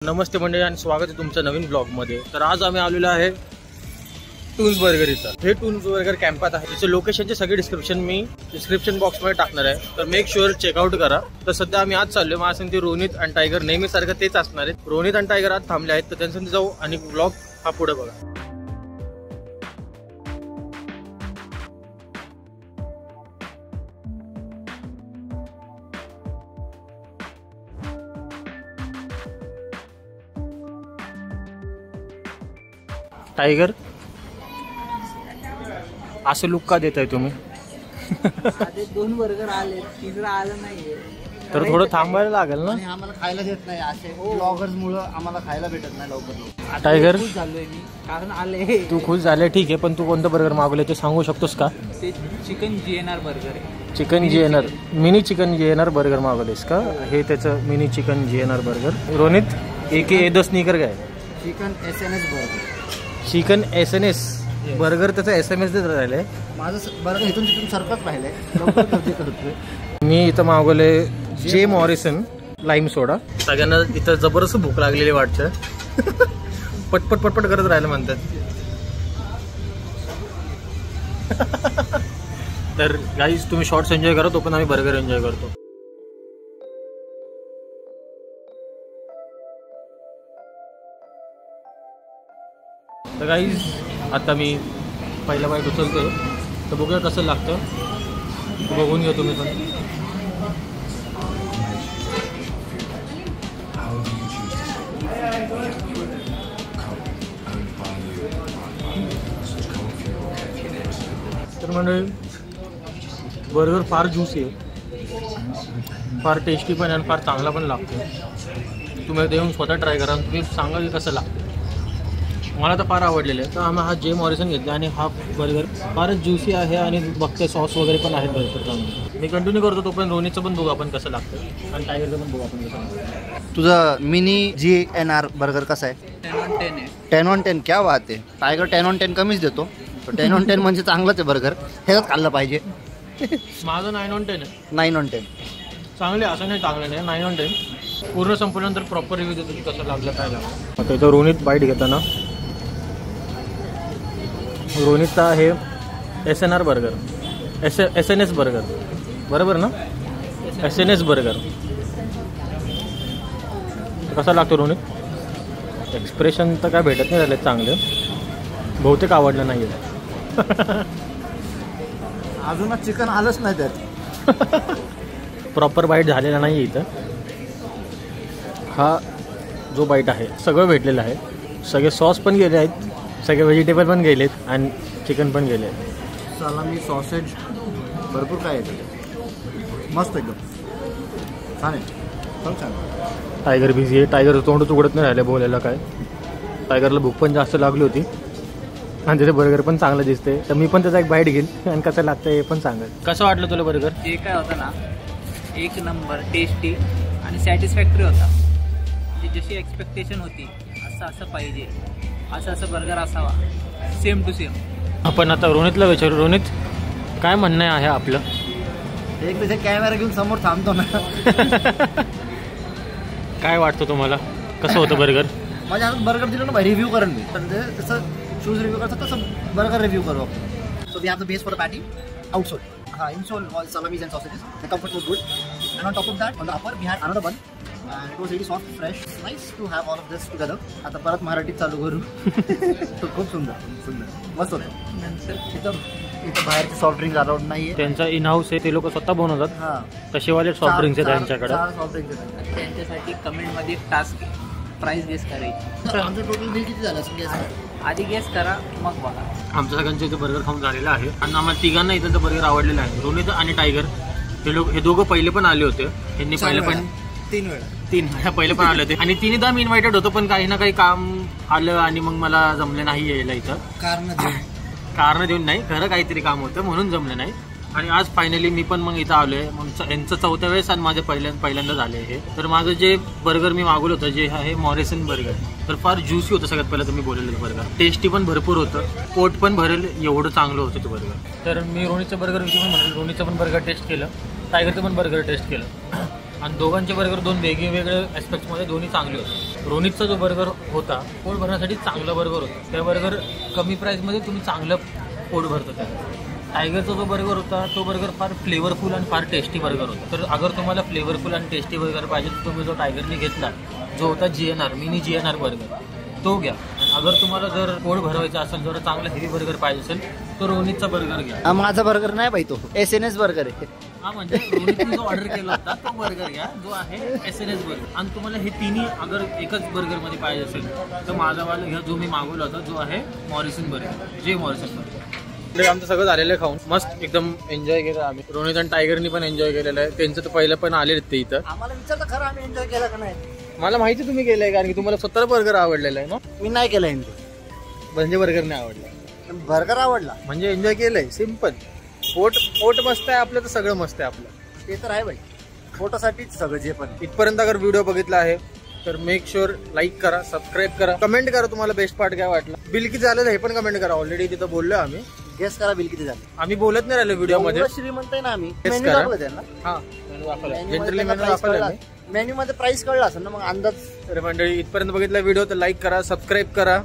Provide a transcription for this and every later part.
नमस्ते मंडळी आणि स्वागत आहे तुमचं नवीन ब्लॉगमध्ये। तर आज आम्ही आलेलो आहे टून्स बर्गर इथं। हे टून्स बर्गर कॅम्पात आहे। त्याचे लोकेशनचे सगळे डिस्क्रिप्शन मी डिस्क्रिप्शन बॉक्समध्ये टाकणार आहे, तर मेक शुअर चेकआउट करा। तर सध्या आम्ही आज चाललोय, माझ्या संगती रोनित आणि टायगर नेहमी सारखं तेच असणार आहेत। रोनित आणि टायगर आज थांबले आहेत, तर त्यांच्यासाठी जाऊ आणि ब्लॉग हा पुढे बघा। टायगर असं लुक का देताय तुम्ही? आधी 2 बर्गर आले, तिसरा आलं नाहीये, तर थोडं थांबायला लागेल ना। आणि आम्हाला खायला देत नाही असे ब्लॉगर्स मुळे आम्हाला खायला भेटत नाही लवकर। टायगर खुश झालोय मी कारण आले। तू खुश झाले ठीक आहे, पण तू कोणतं बर्गर मागवले ते सांगू शकतोस का? ते चिकन GNR बर्गर आहे। Chicken GNR mini chicken GNR burger मागवलेस का? हे त्याचं mini chicken GNR burger. Ronit AK the sneaker काय? Chicken SNS burger. Chicken SNS burger त्याचा SMS देत राहिले। माझं बर्गर इथून तिथून सरकत राहिलंय, लवकर गर्दी करतोय। मी इथं मागवले जे मॉरिसन लाईम सोडा। सगळ्यांना इथं जबरदस्त भूक लागलेली वाटतं। पटपट पटपट करत राहिलं म्हणतात। तर गाईज तुम्ही शॉर्ट्स एन्जॉय करा, तो पण आम्ही बर्गर एन्जॉय करतो। तर गाईज आता मी पहिला बाईट उचलतो, तर बघूया कसं लागतं, बघून घ्या तुम्ही पण। तर म्हणजे बर्गर फार ज्यूसी आहे, फार टेस्टी पण आहे आणि फार चांगला पण लागतो। तुम्ही देऊन स्वतः ट्राय करा, तुम्ही सांगा की कसं लागतं। मला तर फार आवडलेलं आहे। तर आम्ही हा जे मॉरिसन घेतला आणि हा बर्गर फारच ज्यूसी आहे आणि बघते सॉस वगैरे पण आहेत भरपूर चांगलं। मी कंटिन्यू करतो, तो पण रोनीचं पण बघू आपण कसं लागतं आणि टायगरचं पण बघू आपण कसं लागतं। तुझा मिनी GNR बर्गर कसा आहे? 10 on 10 आहे। 10 on 10 क्या बात आहे। टायगर 10 on 10 कमीच देतो, 10 on 10 म्हणजे चांगलंच आहे बर्गर, हेच खाल्लं पाहिजे। माझं 9 on 10 आहे। 9 on 10 चांगले असं नाही, चांगलं नाही, 9 on 10 पूर्ण संपल्यानंतर प्रॉपर रिव्ह्यू देतो की कसं लागलं काय लागलं। आता इथं रोनित बाईट घेताना, रोनितचा हे SNR बर्गर SNS बर्गर बरोबर ना? SNS बर्गर कसा लागतो रोनित? एक्सप्रेशन तर काय भेटत नाही झाले चांगले, बहुतेक आवडलं नाही आहे। अजूनच चिकन आलंच नाही त्यात। प्रॉपर बाईट झालेला नाही इथं। हा जो बाईट आहे सगळं भेटलेलं आहे, सगळे सॉस पण गेले आहेत, सगळे व्हेजिटेबल पण गेलेत आणि चिकन पण गेले आहेत। सलामी सॉसेज भरपूर काय येतं, मस्त एकदम छान आहे, खूप छान। टायगर बिझी आहे, टायगर तोंड उघडत नाही राहिलं बोलायला काय। टायगरला भूक पण जास्त लागली होती आणि त्याचं बर्गर पण चांगलं दिसते, तर मी पण त्याचा एक बाईट घेईल आणि कसं लागतं हे पण सांगेल। कसं वाटलं तुला बर्गर? जे काय होतं ना, एक नंबर टेस्टी आणि सॅटिस्फॅक्टरी होता। म्हणजे जशी एक्सपेक्टेशन होती असं पाहिजे, असं बर्गर असावा, सेम टू सेम। आपण आता रोनितला विचारू, रोनित काय म्हणणं आहे आपलं? एक तिथे कॅमेरा घेऊन समोर थांबतो ना। काय वाटतं तुम्हाला, कसं होतं बर्गर? माझ्या हातात बर्गर दिलं ना भाई, रिव्ह्यू करेन मी, तर तसं शूज रिव्ह्यू करतो तसं बर्गर रिव्ह्यू करू आपण। So we have the base for the patty, outsole insole all salamis and sausages. The comfort was good, and on top of that, on the upper we had another bun, and it was really soft, fresh. It's nice to have all of this together. आता परत मराठीत चालू करू। खूप सुंदर मस्त होतं। नंतर इथं बाहेरचे सॉफ्ट ड्रिंक अलाउड नाहीये, त्यांचा इन हाऊस आहे, ते लोक स्वतः बनवतात। हां, तसेवाले सॉफ्ट ड्रिंक्स आहेत त्यांच्याकडे। सॉफ्ट ड्रिंक्स आहेत त्यांच्यासाठी कमेंटमध्ये टास्क प्राइस गेस करायची। आमचं टोटल बिल किती झालं असं आधी गेस करा मग बघा। आमच्या सगळ्यांचं इथे बर्गर खाऊन झालेलं आहे आणि आम्हाला तिघांना इथं बर्गर आवडलेलं आहे। रोनित आणि टायगर हे दोघं पहिले पण आले होते, त्यांनी पहिले पण 3 वेळा पहिले पण आले होते आणि तिन्हीदा मी इन्व्हायटेड होतो, पण काही ना काही काम आलं आणि मग मला जमलं नाही यायला इथं। कारण देऊन नाही, खरं काहीतरी काम होतं म्हणून जमलं नाही। आणि आज फायनली मी पण मग इथं आलोय, मग यांचं 4थ्या वेळेस आणि माझं पहिल्यांदा झालं हे। तर माझं जे बर्गर मी मागवलं होतं जे आहे मॉरिसन बर्गर, तर फार ज्युसी होतं। सगळ्यात पहिलं तर मी बोललेलं बर्गर टेस्टी पण भरपूर होतं, पोट पण भरेल एवढं चांगलं होतं ते बर्गर। तर मी रोनीचं बर्गर विषयी पण म्हणलं, रोनीचं पण बर्गर टेस्ट केलं, टायगरचं पण बर्गर टेस्ट केलं। आणि दोघांचे बर्गर दोन वेगवेगळे ॲस्पेक्ट्समध्ये दोन्ही चांगले होते. रोनितचा जो बर्गर होता पोट भरण्यासाठी चांगला बर्गर होता. त्या बर्गर कमी प्राईसमध्ये तुम्ही चांगलं पोट भरतं. त्या टायगरचा जो बर्गर होता तो बर्गर फार फ्लेवरफुल आणि फार टेस्टी बर्गर होता. तर अगर तुम्हाला फ्लेवरफुल आणि टेस्टी बर्गर पाहिजे तर तुम्ही जो टायगरने घेतला जो होता GNR मिनी GNR बर्गर तो घ्या. अगर तुम्हाला जर पोट भरवायचं असेल जर चांगला हेवी बर्गर पाहिजे असेल तर रोनितचा बर्गर घ्या. माझा बर्गर नाही पाहिजे तो SNS बर्गर आहे. हा म्हणजे रोनितने जो ऑर्डर केला होता तो बर्गर घ्या जो आहे SNS बर्गर. आणि तुम्हाला हे तिन्ही अगर एकच बर्गरमध्ये पाहिजे असेल तर माझावाला घ्या जो मी मागवला होता जो आहे मॉरिसन बर्गर जे मॉरिसन बर्गर. आमचं सगळं झालेलं आहे खाऊन मस्त एकदम एन्जॉय केलं आम्ही. रोनित आणि टायगरनी पण एन्जॉय केलेलं आहे. त्यांचं तर पहिलं पण आले ते इथं. आम्हाला विचारलं खरं आम्ही एन्जॉय केला का नाही. मला माहिती तुम्ही केलंय कारण की तुम्हाला स्वतःला बर्गर आवडलेला आहे ना. मी नाही केलं एन्जॉय म्हणजे बर्गर नाही आवडला बर्गर आवडला म्हणजे एन्जॉय केलंय. सिम्पल. पोट मस्त आहे आपलं तर सगळं मस्त आहे आपलं. ते तर आहे भाई फोटोसाठीच सगळं जे पण. इथपर्यंत अगर व्हिडिओ बघितला आहे तर मेक शुअर लाईक करा सबस्क्राईब करा कमेंट करा तुम्हाला बेस्ट पार्ट काय वाटला. बिल किती झालं हे पण कमेंट करा. ऑलरेडी तिथं बोललो आम्ही. गेस करा बिल किती झालं. आम्ही बोलत नाही राहिलो व्हिडिओ मध्ये. श्रीमंत आहे ना आम्ही. Guess मेन्यू करा. दाखवलं त्यांना. हा जनरली मेनू दाखवला. मेन्यू मध्ये प्राइस कळला असेल ना मग अंदाज. तर मंडळी इथपर्यंत बघितला व्हिडिओ तर लाईक करा सबस्क्राईब करा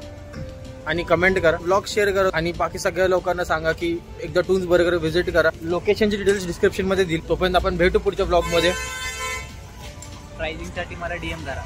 आणि कमेंट करा. ब्लॉग शेअर करा आणि बाकी सगळ्या लोकांना सांगा की एकदा टून्स बर्गर व्हिजिट करा. लोकेशनची डिटेल्स डिस्क्रिप्शन मध्ये दिली. तोपर्यंत आपण भेटू पुढच्या ब्लॉग मध्ये. प्राइसिंग साठी मला DM करा.